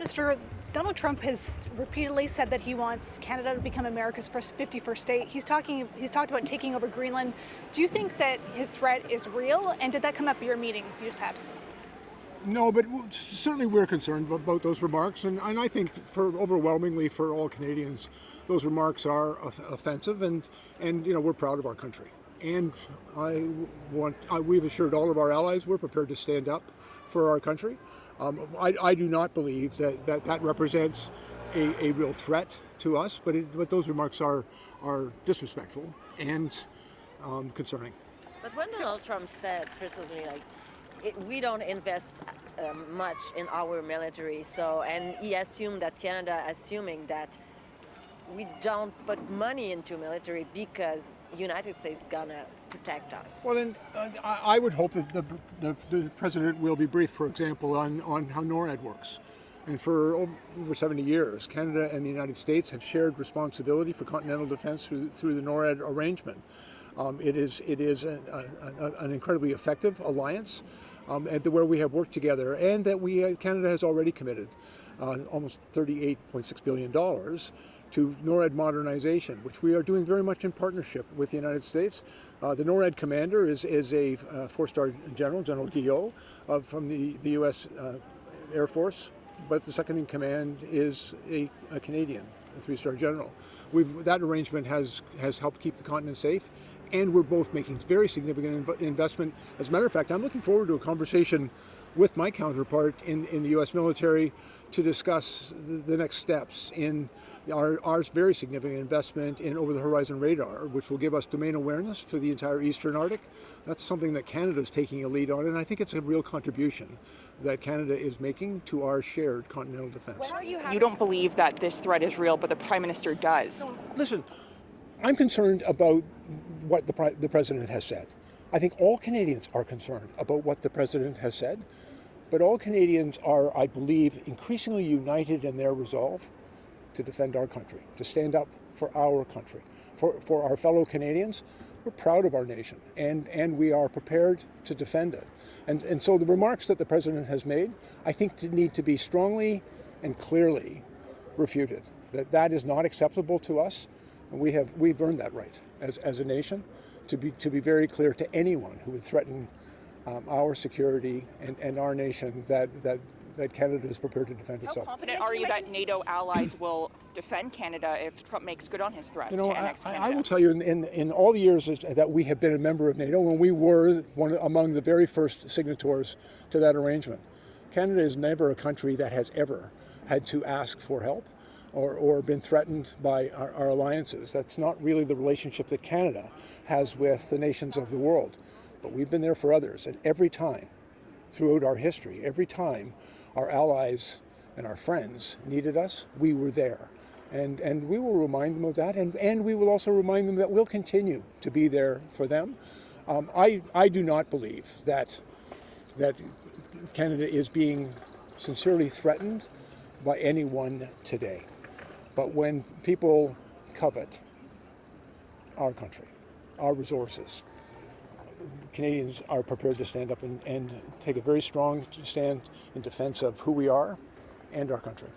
Minister, Donald Trump has repeatedly said that he wants Canada to become America's first 51st state. He's talked about taking over Greenland. Do you think that his threat is real? And did that come up at your meeting you just had? No, but certainly we're concerned about those remarks, and I think overwhelmingly for all Canadians, those remarks are offensive, and we're proud of our country. And we've assured all of our allies we're prepared to stand up for our country. I do not believe that represents a real threat to us, but those remarks are disrespectful and concerning. But when Donald Trump said precisely we don't invest much in our military, and he assumed that Canada assuming that we don't put money into military because United States is gonna protect us. Well, then I would hope that the president will be briefed, for example, on how NORAD works. And for over 70 years, Canada and the United States have shared responsibility for continental defense through the NORAD arrangement. It is an incredibly effective alliance, where we have worked together, and that Canada has already committed almost $38.6 billion to NORAD modernization, which we are doing very much in partnership with the United States. The NORAD commander is a four-star general, General Guillot, from the U.S. Air Force, but the second in command is a Canadian, a three-star general. That arrangement has helped keep the continent safe, and we're both making very significant investment. As a matter of fact, I'm looking forward to a conversation with my counterpart in the U.S. military to discuss the next steps in our very significant investment in over-the-horizon radar, which will give us domain awareness for the entire Eastern Arctic. That's something that Canada is taking a lead on, and I think it's a real contribution that Canada is making to our shared continental defense. You don't believe that this threat is real, but the Prime Minister does. No, listen, I'm concerned about what the President has said. I think all Canadians are concerned about what the President has said, but all Canadians are, I believe, increasingly united in their resolve to defend our country, to stand up for our country. For our fellow Canadians, we're proud of our nation, and we are prepared to defend it. And so the remarks that the President has made, I think need to be strongly and clearly refuted. That is not acceptable to us, and we've earned that right as a nation to be very clear to anyone who would threaten our security and our nation that Canada is prepared to defend itself. How confident are you that NATO allies will defend Canada if Trump makes good on his threat to annex Canada? I will tell you, in all the years that we have been a member of NATO, when we were among the very first signatories to that arrangement, Canada is never a country that has ever had to ask for help or been threatened by our alliances. That's not really the relationship that Canada has with the nations of the world. But we've been there for others, and every time, throughout our history, every time our allies and our friends needed us, we were there. And we will remind them of that, and we will also remind them that we'll continue to be there for them. I do not believe that Canada is being sincerely threatened by anyone today. But when people covet our country, our resources, Canadians are prepared to stand up and take a very strong stand in defense of who we are and our country.